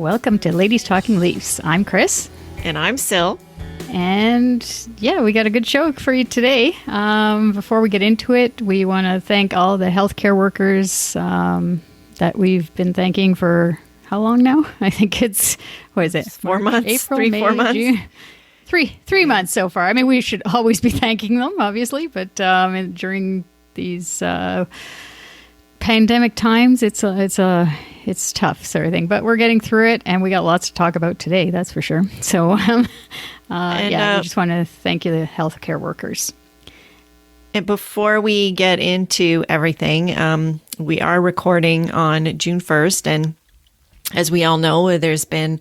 Welcome to Ladies Talking Leafs. I'm Chris. And I'm Sil. And yeah, we got a good show for you today. Before we get into it, we want to thank all the healthcare workers that we've been thanking for how long now? I think it's, what is it? 4 months, April, 3, May, 4 months. June. Three months so far. I mean, we should always be thanking them, obviously, but during these pandemic times, it's tough sort of thing. But we're getting through it, and we got lots to talk about today. That's for sure. So, we just want to thank you, the healthcare workers. And before we get into everything, we are recording on June 1st, and as we all know, there's been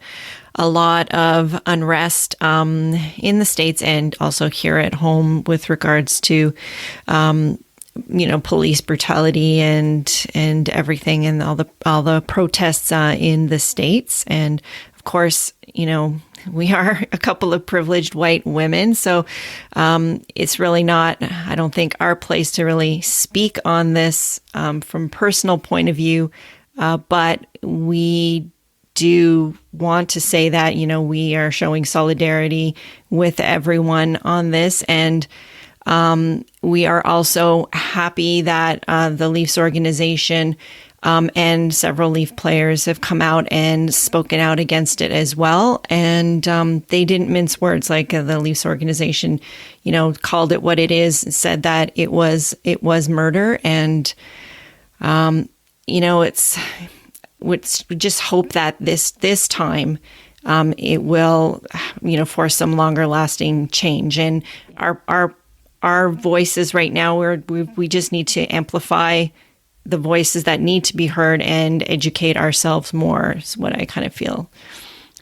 a lot of unrest in the States and also here at home with regards to, police brutality and everything, and all the protests in the States. And of course, we are a couple of privileged white women, so it's really not, I don't think, our place to really speak on this from personal point of view. But we do want to say that, we are showing solidarity with everyone on this. And we are also happy that the Leafs organization and several Leaf players have come out and spoken out against it as well. And they didn't mince words. Like the Leafs organization, called it what it is, said that it was murder. And we just hope that this time it will, force some longer lasting change. And our voices right now, we just need to amplify the voices that need to be heard and educate ourselves more, is what I kind of feel.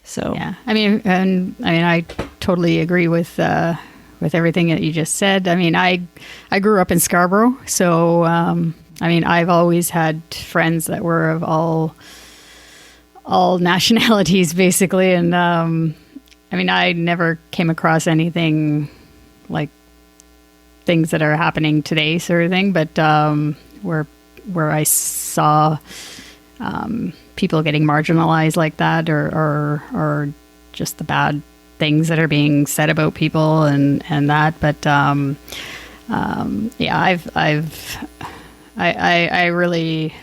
So yeah, I totally agree with everything that you just said. I mean, I grew up in Scarborough, so I've always had friends that were of all nationalities, basically. And I never came across anything like things that are happening today, sort of thing. But where I saw people getting marginalized like that, or just the bad things that are being said about people and that. But I really,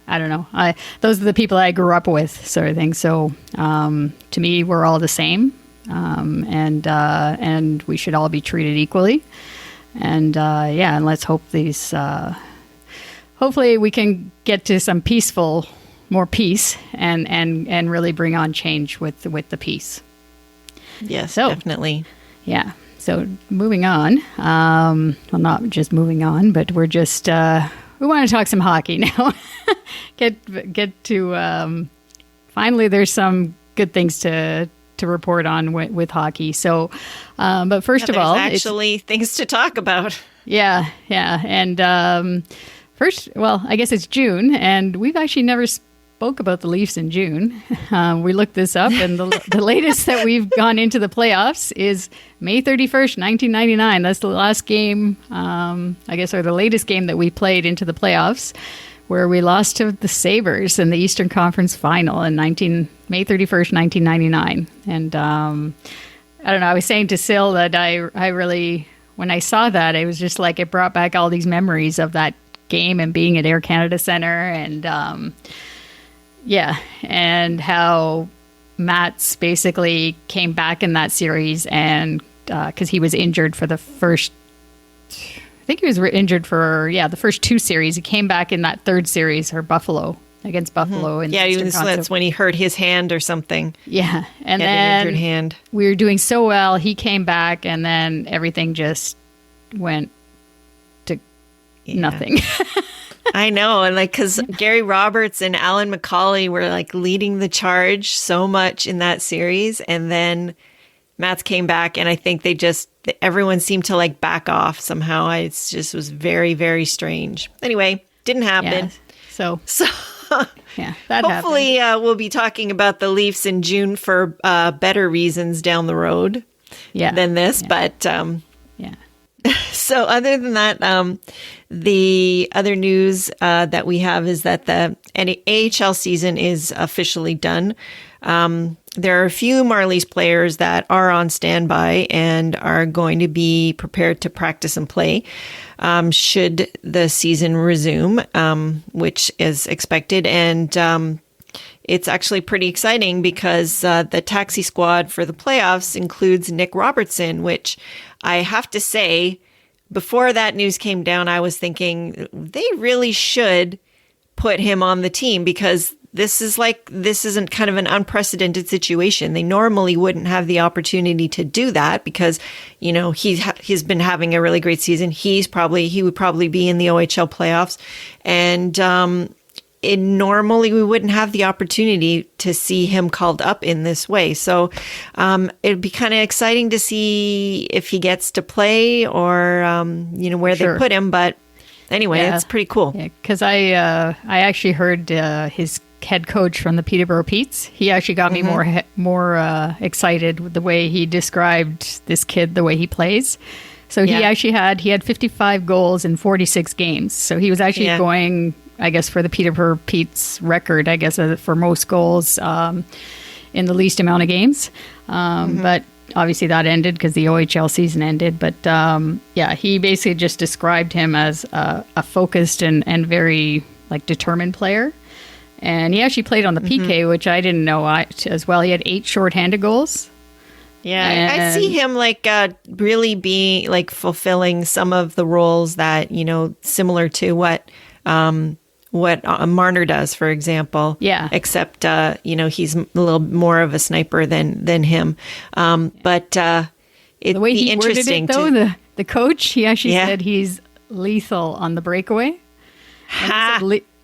I don't know. Those are the people I grew up with, sort of thing. So to me, we're all the same, and we should all be treated equally. And and let's hope these. Hopefully, we can get to some more peace, and really bring on change with the peace. Yes, definitely. Yeah. So moving on. Well, not just moving on, but we're just. We want to talk some hockey now. get to finally. There's some good things to report on with hockey. So, but first of all, actually things to talk about. Yeah, and first, well, I guess it's June, and we've actually never spoke about the Leafs in June. We looked this up, and the latest that we've gone into the playoffs is May 31st, 1999. That's the last game, or the latest game that we played into the playoffs, where we lost to the Sabres in the Eastern Conference Final in May 31st, 1999. And I don't know, I was saying to Sil that I really, when I saw that, it was just like it brought back all these memories of that game and being at Air Canada Centre, and and how Mats basically came back in that series, and because he was injured for the first, I think he was injured for the first two series. He came back in that third series, or Buffalo, against Buffalo. Mm-hmm. That's when he hurt his hand or something. Yeah, and then an injured hand. We were doing so well. He came back, and then everything just went to nothing. I know. And because Gary Roberts and Alan McCauley were leading the charge so much in that series. And then Mats came back, and I think everyone seemed to back off somehow. It just was very, very strange. Anyway, didn't happen. Yeah, so yeah, that hopefully we'll be talking about the Leafs in June for better reasons down the road than this. Yeah. But so other than that, the other news that we have is that the AHL season is officially done. There are a few Marlies players that are on standby and are going to be prepared to practice and play should the season resume, which is expected. And it's actually pretty exciting because the taxi squad for the playoffs includes Nick Robertson, which I have to say, before that news came down, I was thinking they really should put him on the team because this isn't kind of an unprecedented situation. They normally wouldn't have the opportunity to do that because, he's been having a really great season. He would probably be in the OHL playoffs, and normally we wouldn't have the opportunity to see him called up in this way. So it'd be kind of exciting to see if he gets to play or, where they put him. But anyway, it's pretty cool. Yeah, because I actually heard his head coach from the Peterborough Petes. He actually got me more excited with the way he described this kid, the way he plays. So he had 55 goals in 46 games. So he was actually going, I guess, for the Peterborough Pete's record, I guess, for most goals in the least amount of games. But obviously that ended because the OHL season ended. But he basically just described him as a focused and very determined player. And he actually played on the PK, which I didn't know as well. He had 8 shorthanded goals. Yeah, I see him really being fulfilling some of the roles that, similar to what Marner does, for example. Yeah. Except, he's a little more of a sniper than him. But it'd the way be he interesting worded it, though, the coach, he actually said he's lethal on the breakaway.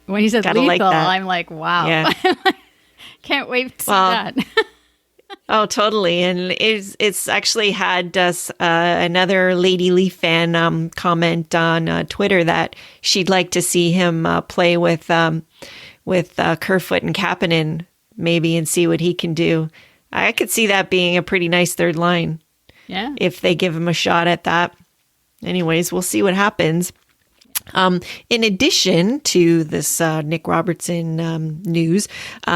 When he said lethal, I'm like, wow. Yeah. Can't wait to see that. Oh, totally. And it's actually had another Lady Leaf fan comment on Twitter that she'd like to see him play with Kerfoot and Kapanen maybe and see what he can do. I could see that being a pretty nice third line. Yeah. If they give him a shot at that. Anyways, we'll see what happens. In addition to this Nick Robertson news,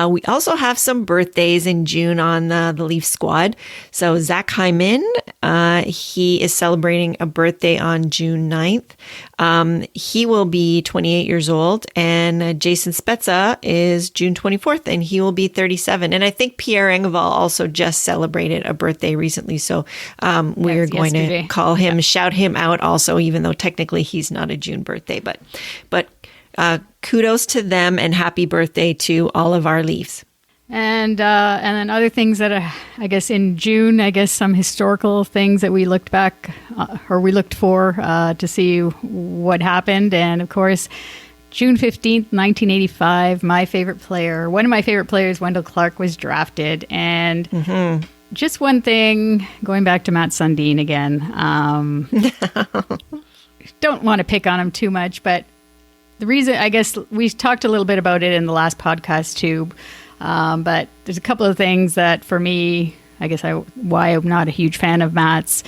we also have some birthdays in June on the Leaf squad. So Zach Hyman, he is celebrating a birthday on June 9th. He will be 28 years old, and Jason Spezza is June 24th, and he will be 37. And I think Pierre Engvall also just celebrated a birthday recently. So we're going to call him, shout him out also, even though technically he's not a June birthday. But kudos to them and happy birthday to all of our Leafs. And then other things that I guess in June, some historical things that we looked back or we looked for to see what happened. And of course, June 15th, 1985, one of my favorite players, Wendell Clark, was drafted. And just one thing, going back to Matt Sundin again. Don't want to pick on him too much, but the reason, I guess we talked a little bit about it in the last podcast too, but there's a couple of things that for me, I guess why I'm not a huge fan of Matt's.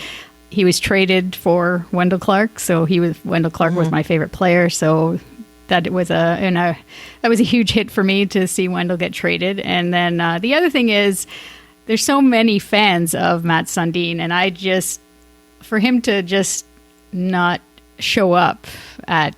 He was traded for Wendell Clark, so Wendell Clark was my favorite player, so that was a huge hit for me to see Wendell get traded. And then the other thing is, there's so many fans of Matt Sundin, and for him to just not show up at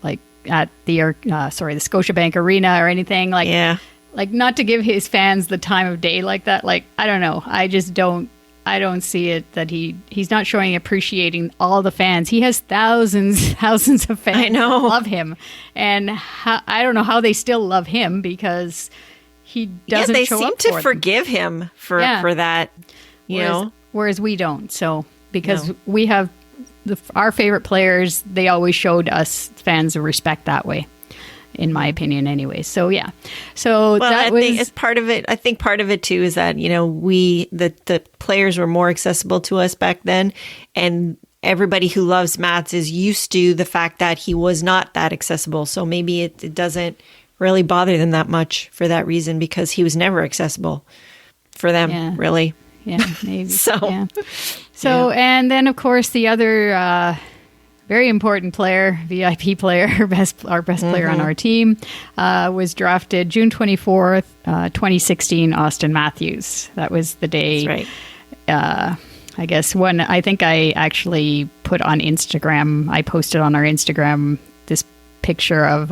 the Scotiabank Arena or anything not to give his fans the time of day like that. I don't know. I don't see it that he's not showing appreciating all the fans. He has thousands of fans. I know. That love him, and I don't know how they still love him because he doesn't show up. They seem to forgive him for that. Whereas we don't. So because we have. Our favorite players, they always showed us fans a respect that way, in my opinion anyway. So, yeah. So I think it's part of it. I think part of it, too, is that, the players were more accessible to us back then. And everybody who loves Mats is used to the fact that he was not that accessible. So maybe it doesn't really bother them that much for that reason because he was never accessible for them, really. Yeah, maybe. So, and then, of course, the other very important player, VIP player, our best player on our team, was drafted June 24th, 2016, Austin Matthews. That was the day. That's right. I guess I think I actually put on Instagram, I posted on our Instagram this picture of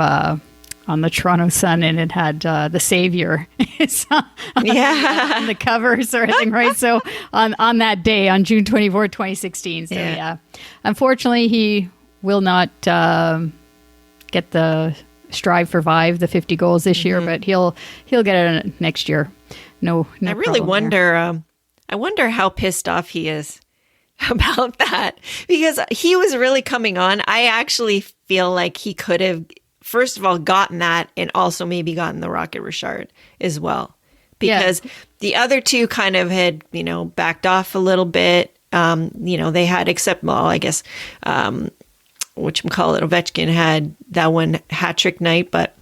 on the Toronto Sun, and it had the Savior on the cover sort of thing, right? So on that day, on June 24, 2016. So yeah. Unfortunately, he will not get the Strive for Vive, the 50 goals this year, but he'll get it next year. No I really wonder. I wonder how pissed off he is about that, because he was really coming on. I actually feel like he could have, first of all, gotten that, and also maybe gotten the Rocket Richard as well, because the other two kind of had, backed off a little bit. They had, except, well, I guess, Ovechkin had that one hat trick night, but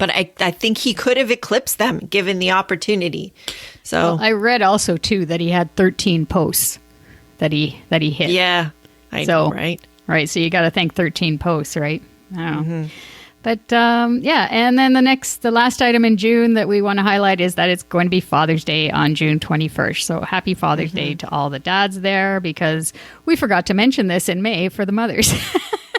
I think he could have eclipsed them given the opportunity. So I read also too that he had 13 posts that he hit. Yeah, I know, right? Right. So you got to think 13 posts, right? I don't know. But and then the last item in June that we want to highlight is that it's going to be Father's Day on June 21st. So happy Father's Day to all the dads there, because we forgot to mention this in May for the mothers.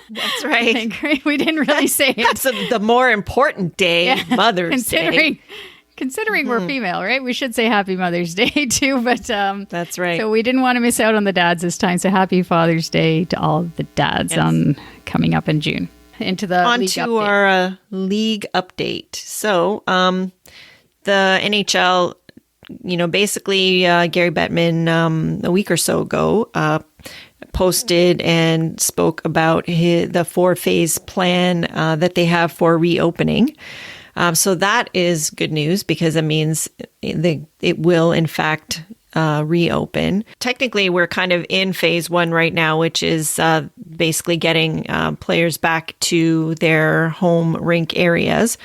That's right. We didn't really say it. That's the more important day, Mother's Day. Considering we're female, right? We should say Happy Mother's Day too. But that's right. So we didn't want to miss out on the dads this time. So happy Father's Day to all the dads coming up in June. Into the league update. Our league update. So the NHL, basically Gary Bettman a week or so ago posted and spoke about the 4-phase plan that they have for reopening. So that is good news, because it means it will, in fact, reopen. Technically, we're kind of in phase 1 right now, which is basically getting players back to their home rink areas.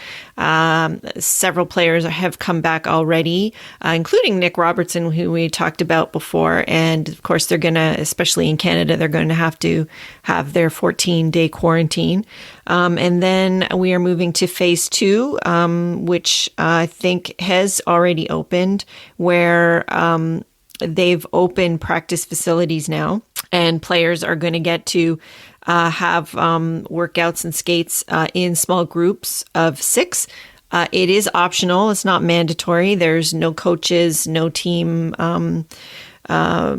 Several players have come back already, including Nick Robertson, who we talked about before. And of course, they're going to, especially in Canada, they're going to have their 14-day quarantine. And then we are moving to phase 2, which I think has already opened, where they've opened practice facilities now, and players are going to get to have workouts and skates in small groups of 6. It is optional. It's not mandatory. There's no coaches, no team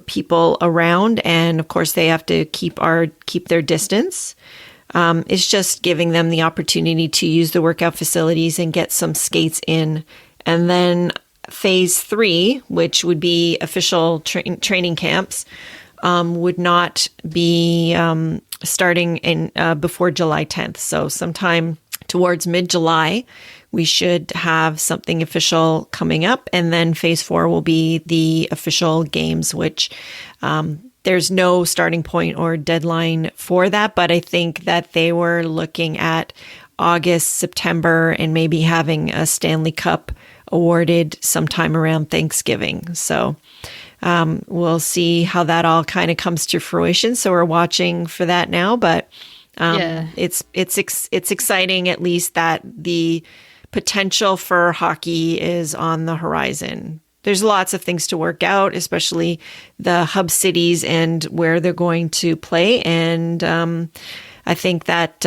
people around. And of course, they have to keep their distance. It's just giving them the opportunity to use the workout facilities and get some skates in. And then phase 3, which would be official training camps, would not be starting in before July 10th. So sometime towards mid-July, we should have something official coming up. And then phase 4 will be the official games, which there's no starting point or deadline for that. But I think that they were looking at August, September, and maybe having a Stanley Cup awarded sometime around Thanksgiving. So we'll see how that all kind of comes to fruition. So we're watching for that now, but it's exciting, at least, that the potential for hockey is on the horizon. There's lots of things to work out, especially the hub cities and where they're going to play. And I think that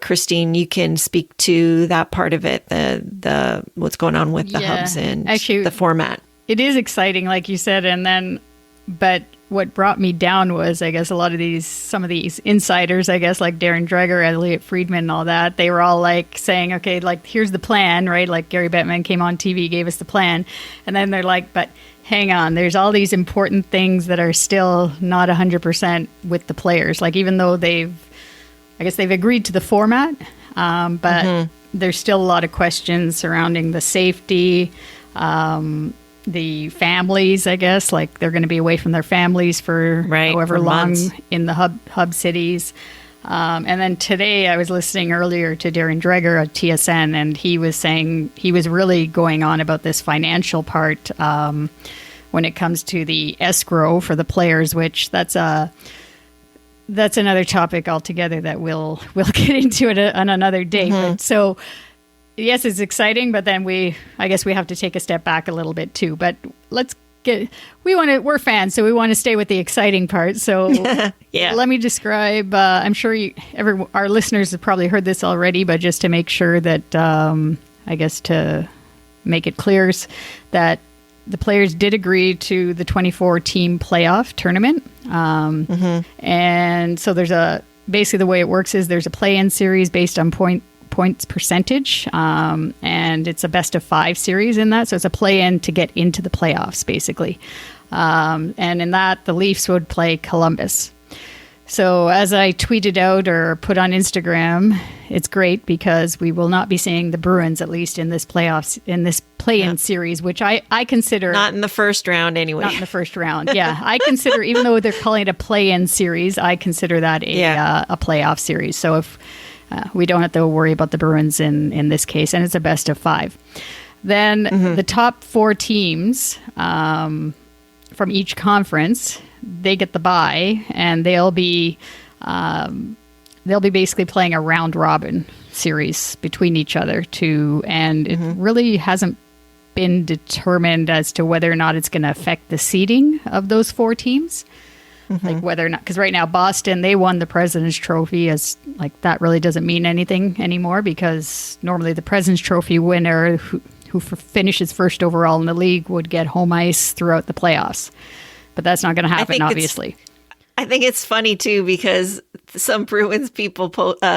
Christine, you can speak to that part of it, the what's going on with the hubs and actually, the format. It is exciting, like you said, but what brought me down was, I guess, some of these insiders, I guess, like Darren Dreger, Elliot Friedman, and all that. They were all like saying, okay, like, here's the plan, right? Like Gary Bettman came on TV, gave us the plan. And then they're like, but hang on, there's all these important things that are still not 100% with the players. Like, even though they've agreed to the format, but there's still a lot of questions surrounding the safety, the families, I guess, like they're going to be away from their families for however long months in the hub cities. And then today I was listening earlier to Darren Dreger at TSN, and he was saying he was really going on about this financial part when it comes to the escrow for the players, which that's that's another topic altogether that we'll get into it on another day. But so yes, it's exciting, but then I guess we have to take a step back a little bit too. But we're fans, so we want to stay with the exciting part. So let me describe, I'm sure our listeners have probably heard this already, but just to make sure that, I guess to make it clear, that the players did agree to the 24 team playoff tournament. And so basically the way it works is there's a play-in series based on points percentage, and it's a best of 5 series in that. So it's a play-in to get into the playoffs, basically. And in that, the Leafs would play Columbus. So as I tweeted out or put on Instagram, it's great because we will not be seeing the Bruins, at least in this play-in series, which I consider... Not in the first round, anyway. Not in the first round, yeah. I consider, even though they're calling it a play-in series, I consider that a playoff series. So if we don't have to worry about the Bruins in this case, and it's a best of 5. Then the top 4 teams from each conference, they get the bye, and they'll be basically playing a round robin series between each other and it really hasn't been determined as to whether or not it's going to affect the seeding of those 4 teams. Like whether or not, because right now Boston, they won the President's Trophy, as like that really doesn't mean anything anymore, because normally the President's Trophy winner who finishes first overall in the league would get home ice throughout the playoffs. But that's not going to happen, obviously. I think it's funny, too, because some Bruins people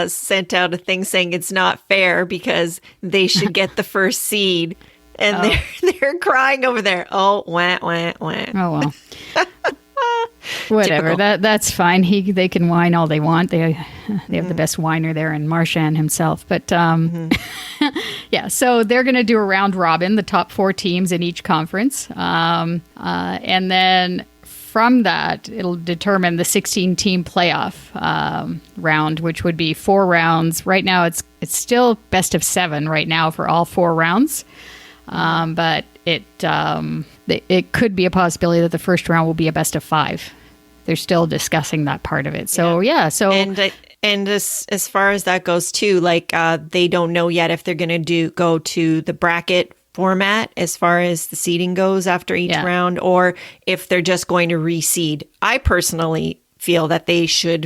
sent out a thing saying it's not fair because they should get the first seed. And they're crying over there. Oh, wah, wah, wah. Oh, well. Whatever. That's fine. They can whine all they want. They have the best whiner there in Marchand himself. But yeah, so they're going to do a round robin, the top 4 teams in each conference. And then from that, it'll determine the 16-team playoff round, which would be 4 rounds. Right now, it's still best of 7 right now for all 4 rounds. But it could be a possibility that the first round will be a best of 5. They're still discussing that part of it. So and as far as that goes too, like they don't know yet if they're going to go to the bracket format as far as the seeding goes after each round, or if they're just going to reseed. I personally feel that they should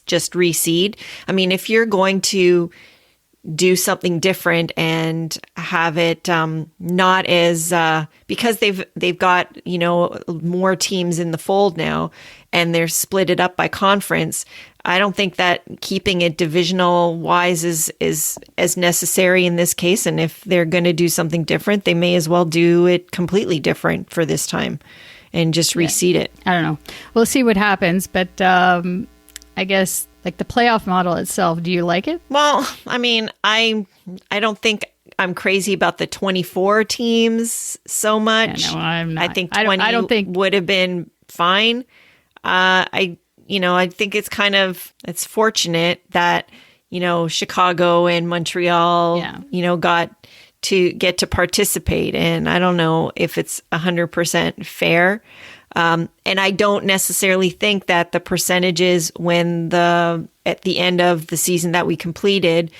just reseed. I mean, if you're going to do something different and have it not as because they've got more teams in the fold now and they're split it up by conference. I don't think that keeping it divisional wise is as necessary in this case. And if they're going to do something different, they may as well do it completely different for this time and just reseed it. I don't know. We'll see what happens, but I guess. Like the playoff model itself, do you like it? Well, I mean, I don't think I'm crazy about the 24 teams so much. Yeah, no, I'm not. I think 20 I don't think would have been fine. I think it's fortunate that, Chicago and Montreal, got to get to participate. And I don't know if it's 100% fair. And I don't necessarily think that the percentages at the end of the season that we completed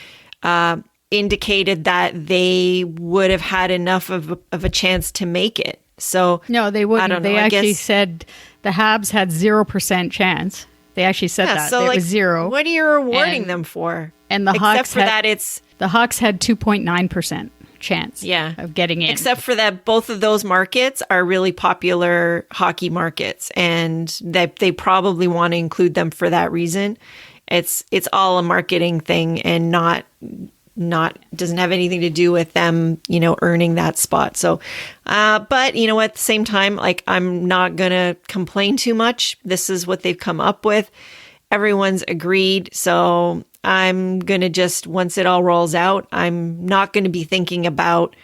indicated that they would have had enough of a chance to make it. So no, they wouldn't. I don't know. They actually said the Habs had 0% chance. They actually said that. So it was 0. What are you rewarding them for? And the Hawks the Hawks had 2.9%. chance of getting in. Except for that both of those markets are really popular hockey markets, and that they probably want to include them for that reason. It's all a marketing thing and not doesn't have anything to do with them, earning that spot. So, but at the same time, like, I'm not going to complain too much. This is what they've come up with. Everyone's agreed. So I'm going to just, once it all rolls out, I'm not going to be thinking about,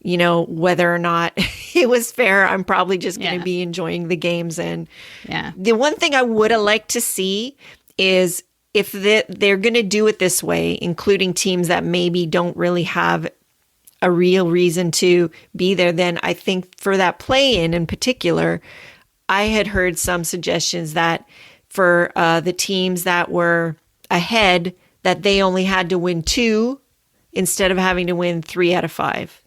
whether or not it was fair. I'm probably just going to be enjoying the games. And the one thing I would have liked to see is if they're going to do it this way, including teams that maybe don't really have a real reason to be there, then I think for that play-in particular, I had heard some suggestions that for the teams that were ahead, that they only had to win 2 instead of having to win 3 out of 5.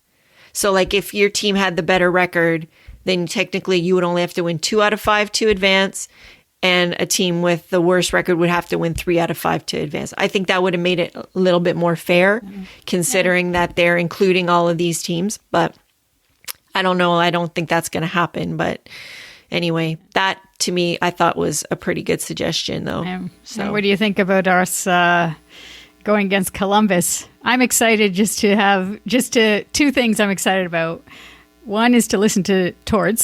So like if your team had the better record, then technically you would only have to win 2 out of 5 to advance, and a team with the worst record would have to win 3 out of 5 to advance. I think that would have made it a little bit more fair, considering that they're including all of these teams. But I don't know. I don't think that's going to happen. But anyway, that to me, I thought was a pretty good suggestion, though. So what do you think about us going against Columbus? I'm excited two things I'm excited about. One is to listen to John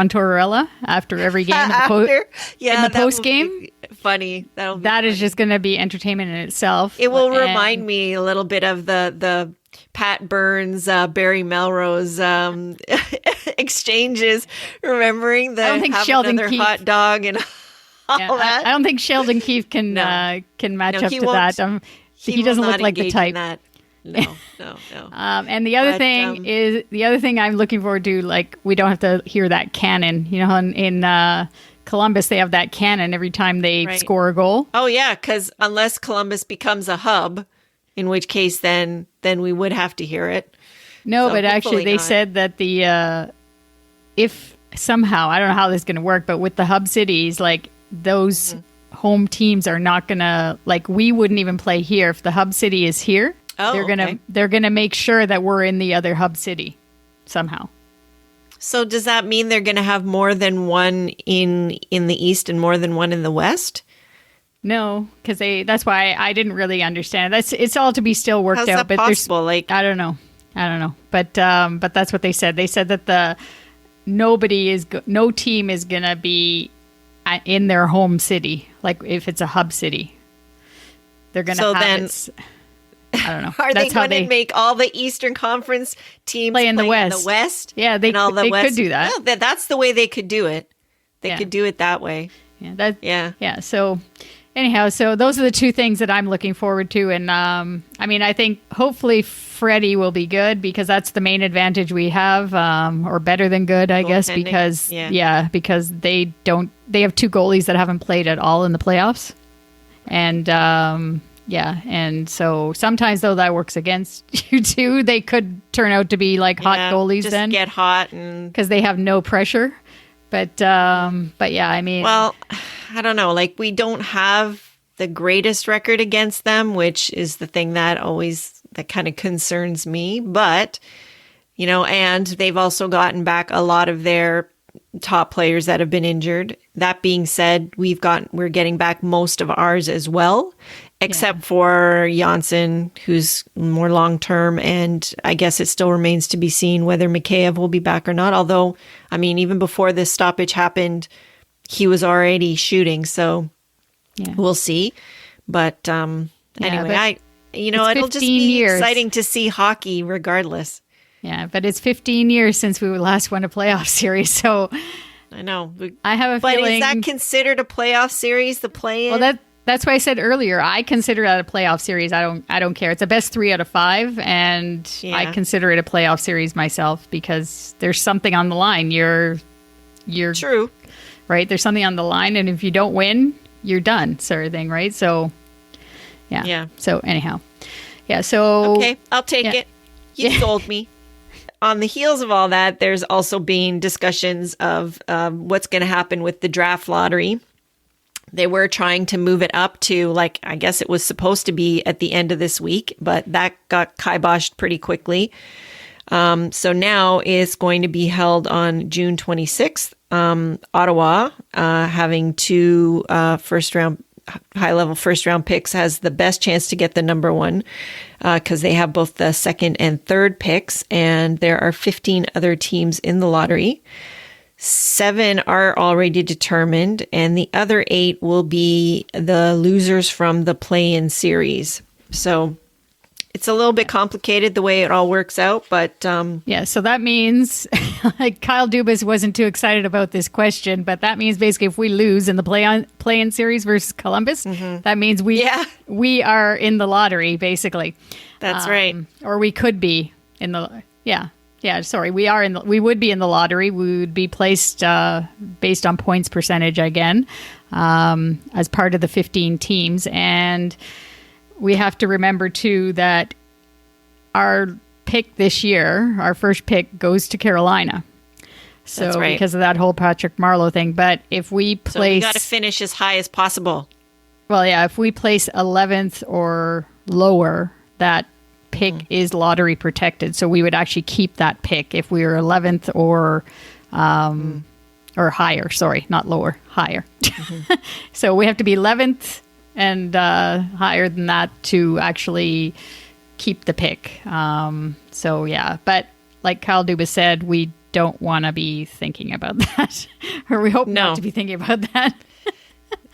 Tortorella after every game in the post game. Funny. That is just going to be entertainment in itself. It will remind me a little bit of the Pat Burns, Barry Melrose exchanges. Remembering the I don't think Sheldon Keefe, hot dog and all that. I don't think Sheldon Keefe can match up to that. He doesn't look like the type. No. And the other thing I'm looking forward to, like, we don't have to hear that cannon. You know, in Columbus, they have that cannon every time they score a goal. Oh, yeah, because unless Columbus becomes a hub, in which case then we would have to hear it. No, but actually they said that if somehow, I don't know how this is going to work, but with the hub cities, like those home teams are not going to, like, we wouldn't even play here if the hub city is here. Oh, they're gonna make sure that we're in the other hub city somehow. So does that mean they're gonna have more than one in the east and more than one in the west? No, because that's why I didn't really understand. It's all to be still worked out. How's that possible? Like, I don't know. But that's what they said. They said that no team is gonna be in their home city. Like if it's a hub city, they're gonna I don't know. Are they going to make all the Eastern Conference teams play in the West? Yeah, they could do that. Yeah, that's the way they could do it. They could do it that way. Yeah. So anyhow, so those are the two things that I'm looking forward to. And I think hopefully Freddie will be good, because that's the main advantage we have, or better than good, I guess, because because they have 2 goalies that haven't played at all in the playoffs. And and so sometimes, though, that works against you too. They could turn out to be like hot goalies just then. Get hot and because they have no pressure. But yeah, I mean, well, I don't know. Like, we don't have the greatest record against them, which is the thing that kind of concerns me. But and they've also gotten back a lot of their top players that have been injured. That being said, we're getting back most of ours as well, except for Janssen, who's more long-term. And I guess it still remains to be seen whether Mikheyev will be back or not. Although, I mean, even before this stoppage happened, he was already shooting. So we'll see. But anyway, it'll just be exciting to see hockey regardless. Yeah, but it's 15 years since we last won a playoff series, so I know. I have a feeling. But is that considered a playoff series? The play-in? Well, that's why I said earlier. I consider that a playoff series. I don't care. It's a best 3 out of 5, and I consider it a playoff series myself, because there's something on the line. You're true, right? There's something on the line, and if you don't win, you're done, sort of thing, right? So, yeah. So anyhow, So okay, I'll take it. You sold me. On the heels of all that, there's also been discussions of what's going to happen with the draft lottery. They were trying to move it up to, like, I guess it was supposed to be at the end of this week, but that got kiboshed pretty quickly. So now it's going to be held on June 26th. Ottawa, having 2 high-level first-round picks, has the best chance to get the number 1 because they have both the second and third picks, and there are 15 other teams in the lottery. 7 are already determined, and the other 8 will be the losers from the play-in series. So it's a little bit complicated the way it all works out, but so that means like Kyle Dubas wasn't too excited about this question, but that means basically if we lose in the play-in series versus Columbus, that means we are in the lottery, basically. That's right. Or we could be in the we would be in the lottery. We would be placed based on points percentage again. as part of the 15 teams. And we have to remember, too, that our pick this year, our first pick, goes to Carolina. So That's right. Because of that whole Patrick Marleau thing. But if we place... So we got to finish as high as possible. Well, yeah, if we place 11th or lower, that pick is lottery protected. So we would actually keep that pick if we were 11th or higher. Sorry, not lower, higher. So we have to be 11th and higher than that to actually keep the pick. So yeah, but like Kyle Dubas said, we don't want to be thinking about that, or we hope not to be thinking about that.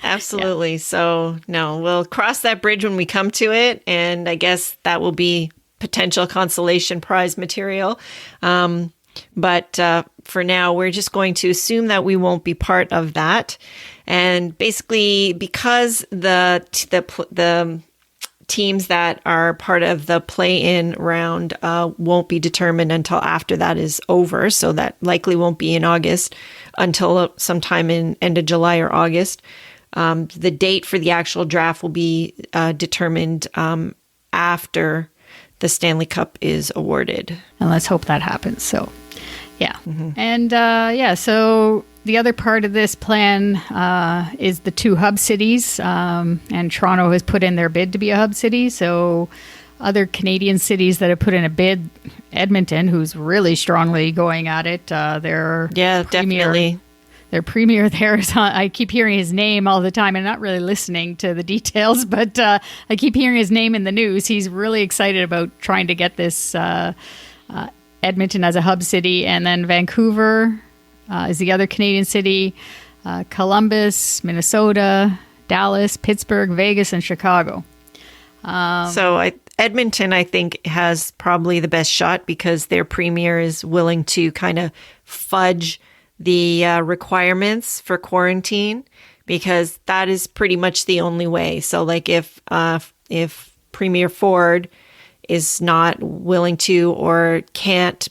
Absolutely. Yeah. So no, we'll cross that bridge when we come to it. And I guess that will be potential consolation prize material. But for now, we're just going to assume that we won't be part of that. And basically, because the teams that are part of the play-in round won't be determined until after that is over. So that likely won't be in August until sometime in end of July or August. The date for the actual draft will be determined after the Stanley Cup is awarded. And let's hope that happens. So, yeah. And, so the other part of this plan is the 2 hub cities. And Toronto has put in their bid to be a hub city. So other Canadian cities that have put in a bid, Edmonton, who's really strongly going at it. Definitely. Their premier there is on, I keep hearing his name all the time. I'm not really listening to the details, but I keep hearing his name in the news. He's really excited about trying to get this Edmonton as a hub city. And then Vancouver is the other Canadian city, Columbus, Minnesota, Dallas, Pittsburgh, Vegas, and Chicago. Edmonton, I think, has probably the best shot because their premier is willing to kind of fudge the requirements for quarantine, because that is pretty much the only way. So like if Premier Ford is not willing to or can't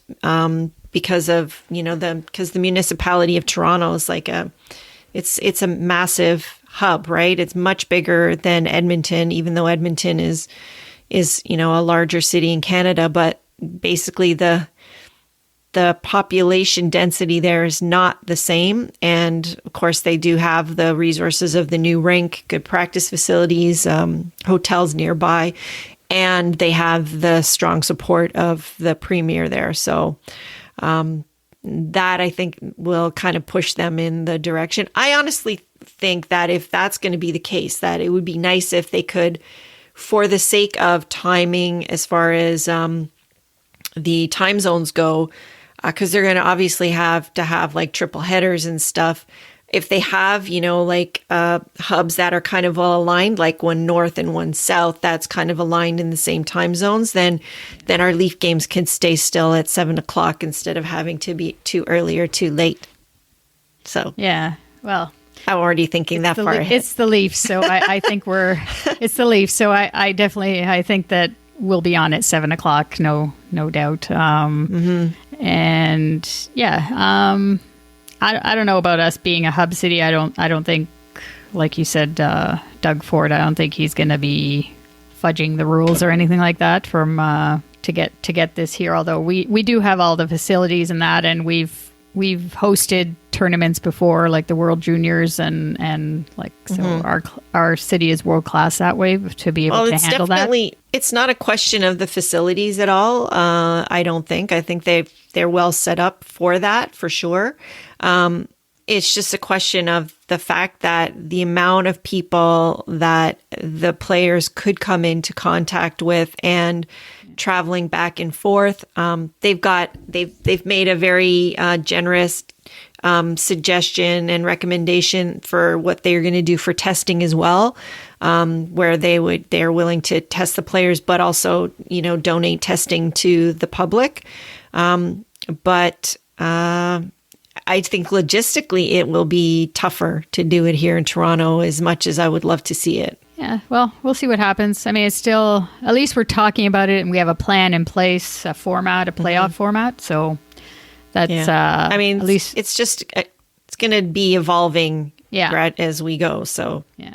because of, because the municipality of Toronto is like it's a massive hub, right? It's much bigger than Edmonton, even though Edmonton is a larger city in Canada, but basically the population density there is not the same. And of course, they do have the resources of the new rink, good practice facilities, hotels nearby, and they have the strong support of the premier there. So that, I think, will kind of push them in the direction. I honestly think that if that's going to be the case, that it would be nice if they could, for the sake of timing as far as the time zones go, because they're going to obviously have to have like triple headers and stuff. If they have, hubs that are kind of all aligned, like one north and one south, that's kind of aligned in the same time zones, then our Leaf games can stay still at 7:00 instead of having to be too early or too late. So yeah, well, I'm already thinking that far ahead. It's the Leafs, so I think it's the Leafs. So I definitely think that we'll be on at 7:00, no doubt. And yeah, I don't know about us being a hub city. I don't think, like you said, Doug Ford, I don't think he's going to be fudging the rules or anything like that to get this here. Although we do have all the facilities and that, and we've hosted tournaments before, like the World Juniors, and like, so our city is world class that way to be able to handle that. It's not a question of the facilities at all. I don't think. I think they're well set up for that, for sure. It's just a question of the fact that the amount of people that the players could come into contact with and traveling back and forth. They've made a very generous suggestion and recommendation for what they're going to do for testing as well, where they're willing to test the players, but also donate testing to the public. But I think logistically it will be tougher to do it here in Toronto, as much as I would love to see it. Yeah, well, we'll see what happens. I mean, it's still, at least we're talking about it and we have a plan in place, a format, a playoff format. So that's, I mean, at least it's just, it's going to be evolving as we go. So yeah.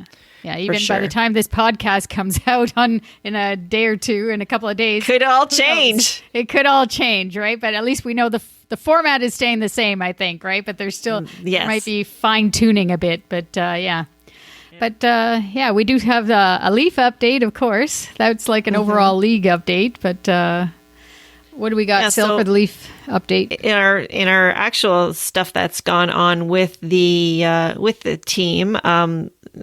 Even by the time this podcast comes out in a day or two, in a couple of days, could all change. It could all change, right? But at least we know the format is staying the same, I think, right? But there's still might be fine tuning a bit, but yeah. But we do have a Leaf update, of course. That's like an overall league update. But what do we got still for the Leaf update? In our actual stuff that's gone on with the team,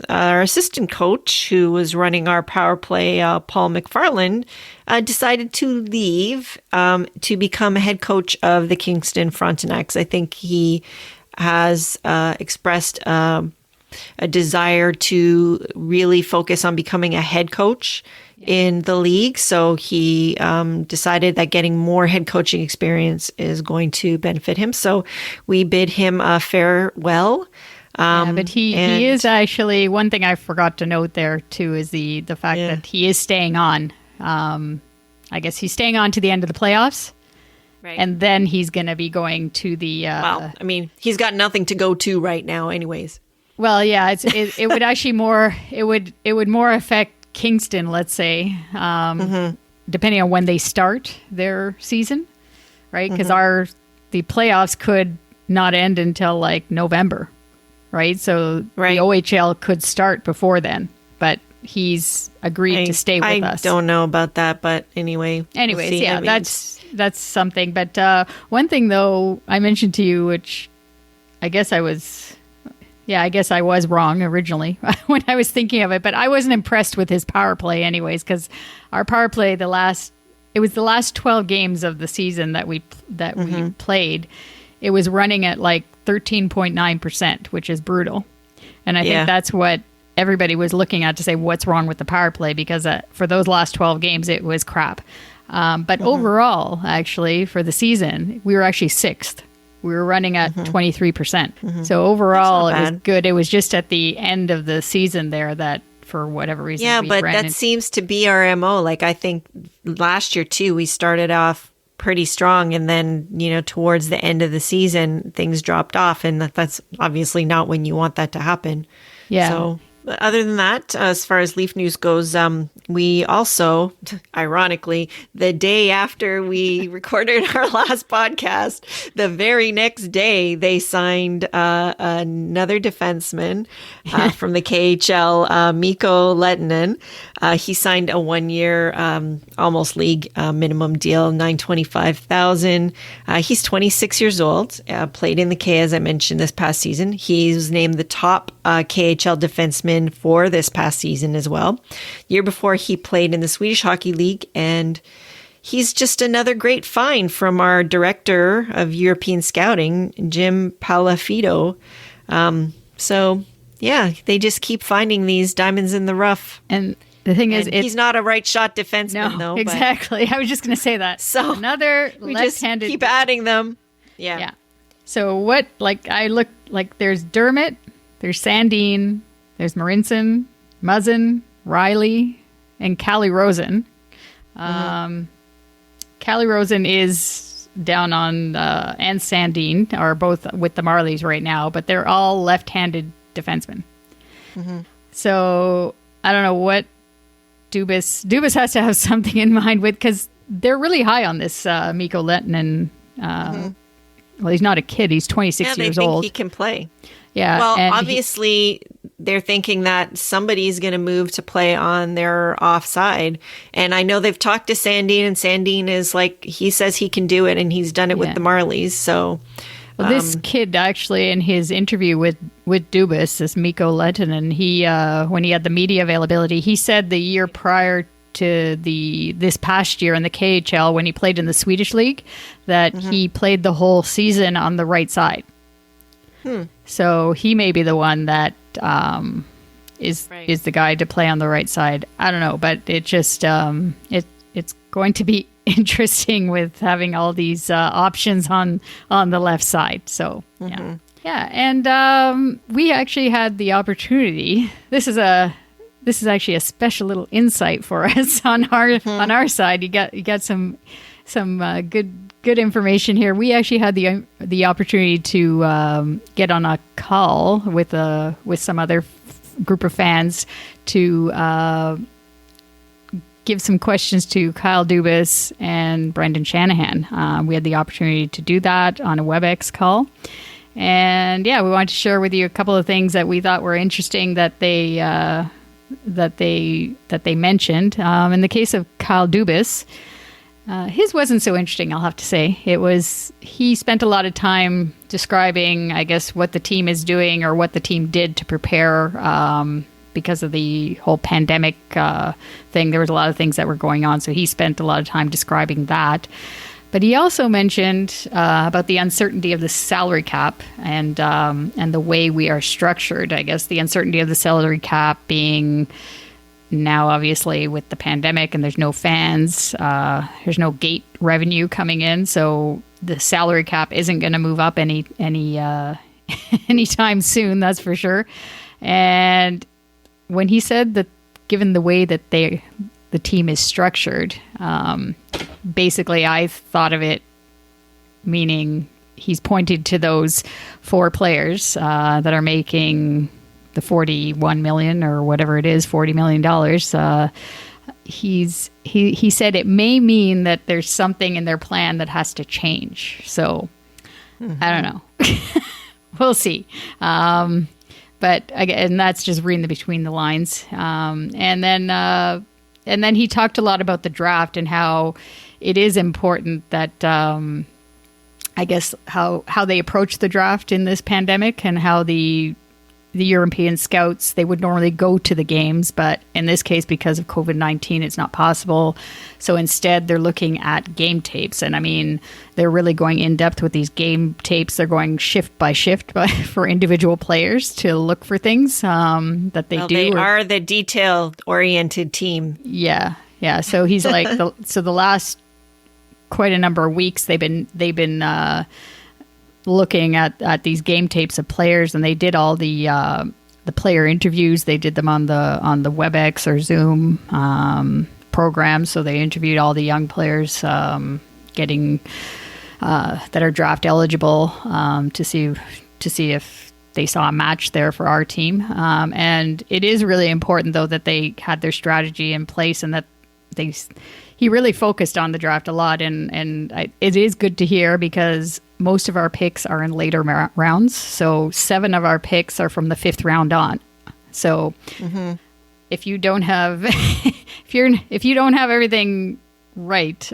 our assistant coach who was running our power play, Paul McFarland, decided to leave to become head coach of the Kingston Frontenacs. I think he has expressed a desire to really focus on becoming a head coach in the league. So he decided that getting more head coaching experience is going to benefit him. So we bid him a farewell. But he is actually, one thing I forgot to note there too is the fact that he is staying on. I guess he's staying on to the end of the playoffs. Right. And then he's going to be going to the... he's got nothing to go to right now anyways. Well, yeah, it would actually more, it would more affect Kingston, let's say, depending on when they start their season, right? Because the playoffs could not end until like November. Right. So the OHL could start before then, but he's agreed to stay with us. I don't know about that, but anyways, that's something. But one thing though, I mentioned to you, which I guess I was wrong originally when I was thinking of it, but I wasn't impressed with his power play anyways, because our power play, it was the last 12 games of the season that we played. It was running at like 13.9%, which is brutal. And I think that's what everybody was looking at to say, what's wrong with the power play? Because for those last 12 games, it was crap. But overall, actually, for the season, we were actually sixth. We were running at 23%. So overall, it was good. It was just at the end of the season there that, for whatever reason, that seems to be our MO. Like, I think last year, too, we started off pretty strong, and then towards the end of the season things dropped off, and that's obviously not when you want that to happen. So other than that, as far as Leaf news goes, we also, ironically, the day after we recorded our last podcast, the very next day they signed another defenseman from the KHL, Mikko Lehtinen. He signed a 1-year, almost league minimum deal, $925,000. He's 26 years old. Played in the K, as I mentioned, this past season. He was named the top KHL defenseman for this past season as well. Year before, he played in the Swedish Hockey League, and he's just another great find from our director of European scouting, Jim Palafido. They just keep finding these diamonds in the rough. And the thing is, he's not a right shot defenseman, though. Exactly. I was just going to say that. So another we left-handed. Just keep adding them. Yeah. So what? Like I look like there's Dermott, there's Sandin, there's Marinson, Muzzin, Riley, and Callie Rosen. Callie Rosen is down on, and Sandin are both with the Marlies right now, but they're all left-handed defensemen. So I don't know what Dubas has to have something in mind with, because they're really high on this Mikko Lehtinen. Well, he's not a kid. He's 26 years old. They think he can play. Yeah. Well, obviously, they're thinking that somebody's going to move to play on their offside. And I know they've talked to Sandin, and Sandin is like, he says he can do it, and he's done it with the Marlies. So, well, this kid actually, in his interview with Dubas, this Mikko Lehtinen, he when he had the media availability, he said the year prior to this past year in the KHL, when he played in the Swedish league, that he played the whole season on the right side. So he may be the one that is the guy to play on the right side. I don't know, but it just it's going to be interesting with having all these options on the left side. So and we actually had the opportunity. This is actually a special little insight for us on our side. You got some some good information here. We actually had the opportunity to get on a call with some other group of fans to give some questions to Kyle Dubas and Brendan Shanahan. We had the opportunity to do that on a WebEx call. And yeah, we wanted to share with you a couple of things that we thought were interesting that they mentioned. In the case of Kyle Dubas, his wasn't so interesting, I'll have to say. He spent a lot of time describing, I guess, what the team is doing or what the team did to prepare because of the whole pandemic thing. There was a lot of things that were going on, so he spent a lot of time describing that. But he also mentioned about the uncertainty of the salary cap and the way we are structured. I guess the uncertainty of the salary cap being now, obviously, with the pandemic and there's no fans, there's no gate revenue coming in, so the salary cap isn't going to move up anytime soon. That's for sure. And when he said that, given the way that the team is structured, basically, I thought of it meaning he's pointed to those 4 players that are making the $41 million or whatever it is, $40 million. He said it may mean that there's something in their plan that has to change. So I don't know. We'll see. But again, that's just reading between the lines. And then he talked a lot about the draft and how it is important that, I guess, how they approach the draft in this pandemic and how the European scouts, they would normally go to the games, but in this case, because of COVID-19, it's not possible. So instead, they're looking at game tapes. And I mean, they're really going in depth with these game tapes. They're going shift by shift for individual players to look for things that they do. They are the detail-oriented team. Yeah. Yeah. So he's like, the last quite a number of weeks, they've been looking at these game tapes of players, and they did all the player interviews. They did them on the WebEx or Zoom program. So they interviewed all the young players that are draft eligible to see if they saw a match there for our team. And it is really important, though, that they had their strategy in place and that he really focused on the draft a lot. And it is good to hear because most of our picks are in later rounds. So 7 of our picks are from the 5th round on. So if you don't have, if you don't have everything right,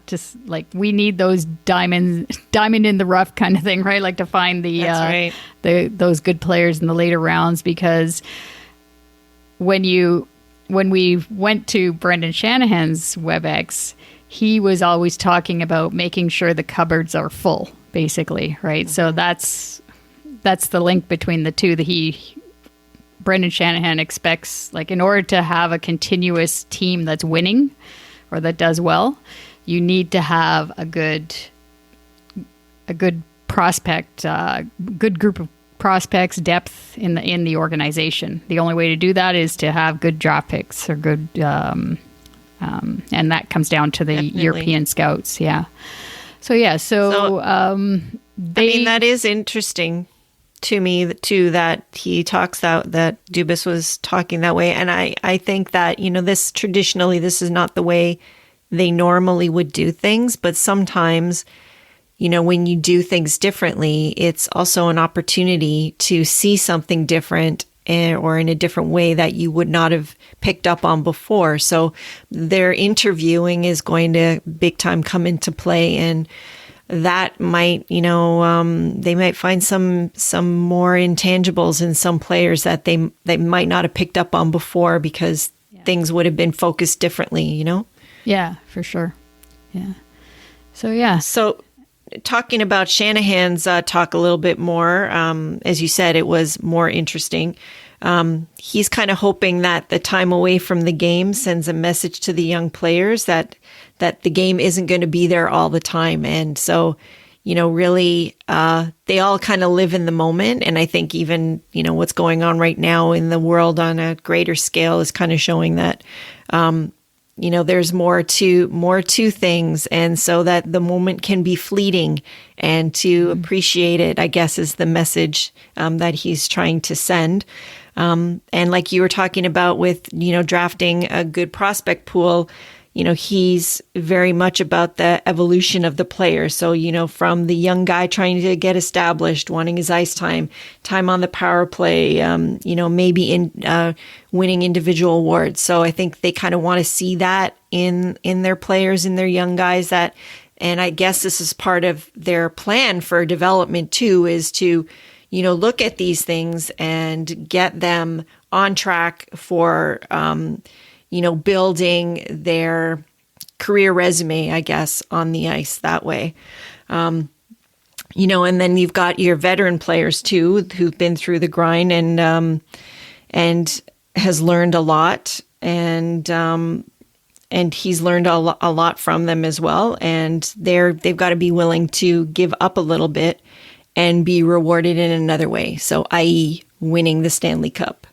just like we need those diamond in the rough kind of thing, right? Like to find those good players in the later rounds, because when we went to Brendan Shanahan's WebEx, he was always talking about making sure the cupboards are full, basically, right? So that's the link between the two. Brendan Shanahan expects, like, in order to have a continuous team that's winning or that does well, you need to have a good prospect, good group of prospects, depth in the organization. The only way to do that is to have good draft picks or good, and that comes down to the Definitely. European scouts. Yeah. So that is interesting to me too, that he talks out that Dubas was talking that way. And I think that, this traditionally, this is not the way they normally would do things, but sometimes, when you do things differently, it's also an opportunity to see something different or in a different way that you would not have picked up on before. So their interviewing is going to big time come into play, and that might, they might find some more intangibles in some players that they might not have picked up on before because things would have been focused differently, Yeah, for sure. Yeah. So talking about Shanahan's talk a little bit more, as you said, it was more interesting. He's kind of hoping that the time away from the game sends a message to the young players that the game isn't going to be there all the time. And so, really, they all kind of live in the moment. And I think even, what's going on right now in the world on a greater scale is kind of showing that, there's more to things, and so that the moment can be fleeting, and to appreciate it, I guess, is the message that he's trying to send. And like you were talking about with, drafting a good prospect pool, he's very much about the evolution of the player. So, from the young guy trying to get established, wanting his ice time on the power play, maybe in winning individual awards. So I think they kind of want to see that in their players, in their young guys, and I guess this is part of their plan for development too, is to, look at these things and get them on track for, building their career resume, I guess, on the ice that way. And then you've got your veteran players too, who've been through the grind and has learned a lot, and he's learned a lot from them as well. And they've got to be willing to give up a little bit and be rewarded in another way. So, i.e., winning the Stanley Cup.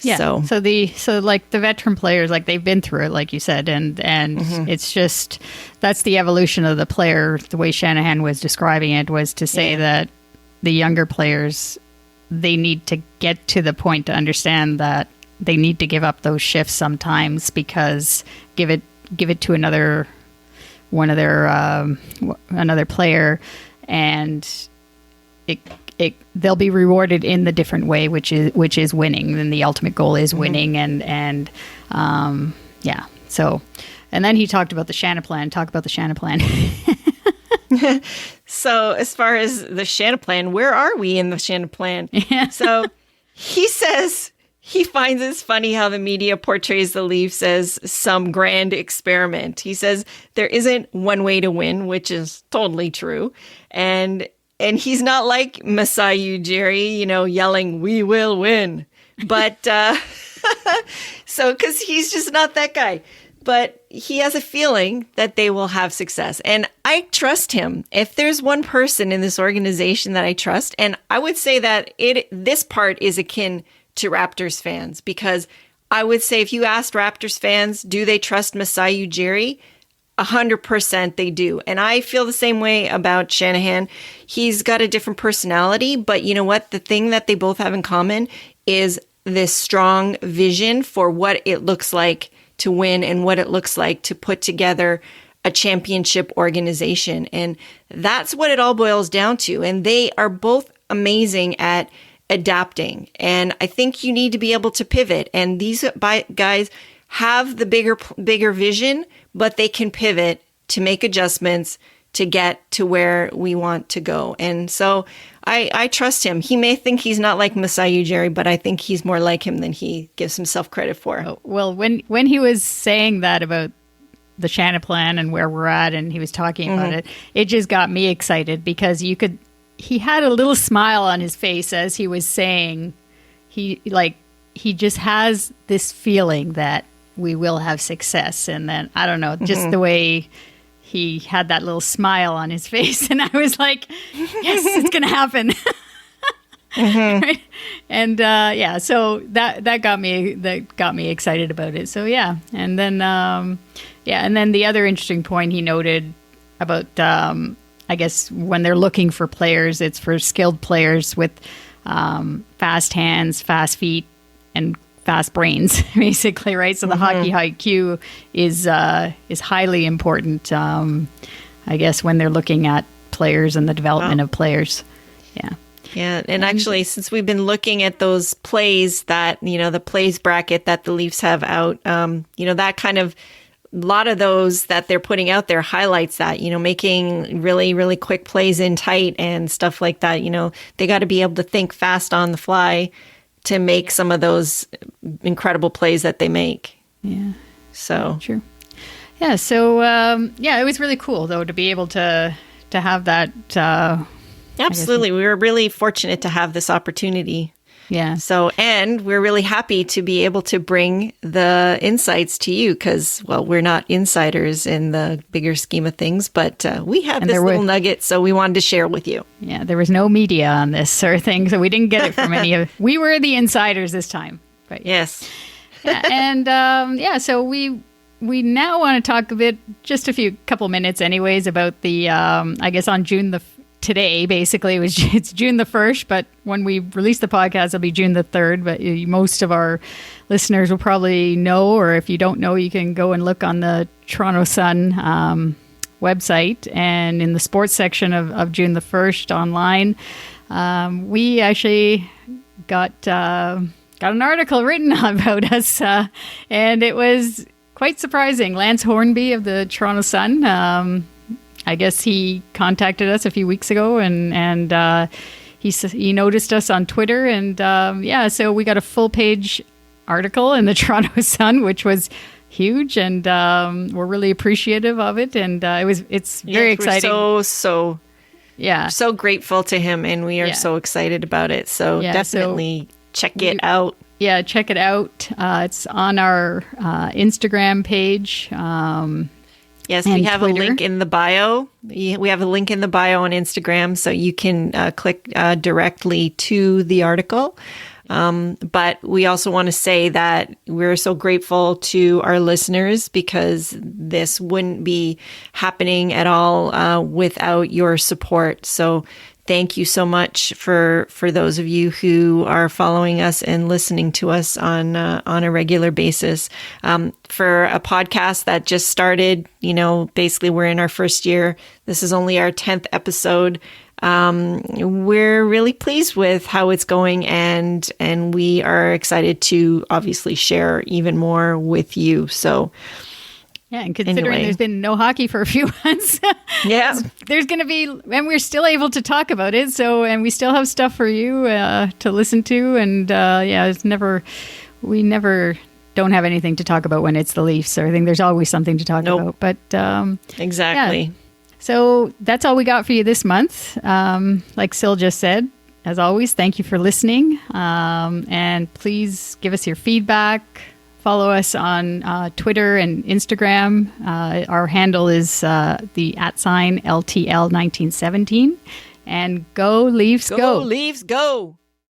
Yeah. So like the veteran players, like they've been through it, like you said, and it's just, that's the evolution of the player. The way Shanahan was describing it was to say that the younger players, they need to get to the point to understand that they need to give up those shifts sometimes, because give it to another player, and they'll be rewarded in the different way, which is winning. And the ultimate goal is winning. And So, and then he talked about the Shanna plan. Talk about the Shanna plan. So as far as the Shanna plan, where are we in the Shanna plan? Yeah. So he says he finds it funny how the media portrays the Leafs as some grand experiment. He says there isn't one way to win, which is totally true. And he's not like Masai Ujiri, yelling, "We will win." But so, because he's just not that guy. But he has a feeling that they will have success. And I trust him. If there's one person in this organization that I trust, and I would say that this part is akin to Raptors fans, because I would say if you asked Raptors fans, do they trust Masai Ujiri? 100% they do. And I feel the same way about Shanahan. He's got a different personality, but you know what? The thing that they both have in common is this strong vision for what it looks like to win and what it looks like to put together a championship organization. And that's what it all boils down to. And they are both amazing at adapting. And I think you need to be able to pivot. And these guys have the bigger vision, but they can pivot to make adjustments to get to where we want to go. And so I trust him. He may think he's not like Masai Ujiri, but I think he's more like him than he gives himself credit for. Oh, well, when he was saying that about the Shanna plan and where we're at, and he was talking about it, it just got me excited, because he had a little smile on his face as he was saying, he just has this feeling that we will have success. And then, I don't know, just the way he had that little smile on his face. And I was like, yes, it's going to happen. Right? And so that got me excited about it. So yeah. And then, and then the other interesting point he noted about, I guess when they're looking for players, it's for skilled players with fast hands, fast feet, and fast brains, basically, right? So the hockey IQ is highly important, I guess, when they're looking at players and the development of players. Yeah. Yeah. And actually, since we've been looking at those plays that, the plays bracket that the Leafs have out, that kind of, a lot of those that they're putting out there highlights that, making really, really quick plays in tight and stuff like that. They got to be able to think fast on the fly to make some of those incredible plays that they make. Yeah. So true. Yeah. So, it was really cool though, to be able to have that. Absolutely. We were really fortunate to have this opportunity. Yeah. So, and we're really happy to be able to bring the insights to you because, well, we're not insiders in the bigger scheme of things, but we have this little nugget, so we wanted to share it with you. Yeah, there was no media on this sort of thing, so we didn't get it from any of. We were the insiders this time. But yes. yeah, and so we we now want to talk just a couple minutes anyways, about the, I guess on today, basically, it's June the 1st, but when we release the podcast, it'll be June the 3rd. But most of our listeners will probably know, or if you don't know, you can go and look on the Toronto Sun website, and in the sports section of June the 1st online, we actually got an article written about us, and it was quite surprising. Lance Hornby of the Toronto Sun, I guess he contacted us a few weeks ago, and he noticed us on Twitter, and so we got a full page article in the Toronto Sun, which was huge, and we're really appreciative of it, and it's very exciting. We're so grateful to him, and we are so excited about it. So definitely check it out. Yeah, check it out. It's on our Instagram page. Yes, we have Twitter. A link in the bio. We have a link in the bio on Instagram, so you can click directly to the article. But we also want to say that we're so grateful to our listeners, because this wouldn't be happening at all without your support. So thank you so much for those of you who are following us and listening to us on a regular basis. For a podcast that just started, basically we're in our first year. This is only our 10th episode. We're really pleased with how it's going, and we are excited to obviously share even more with you. So yeah, and considering there's been no hockey for a few months, there's going to be, and we're still able to talk about it. So, and we still have stuff for you to listen to, and we never don't have anything to talk about when it's the Leafs. So I think there's always something to talk about. But exactly. Yeah. So that's all we got for you this month. Like Sil just said, as always, thank you for listening, and please give us your feedback. Follow us on Twitter and Instagram. Our handle is the @LTL1917. And go Leafs, go! Go Leafs, go!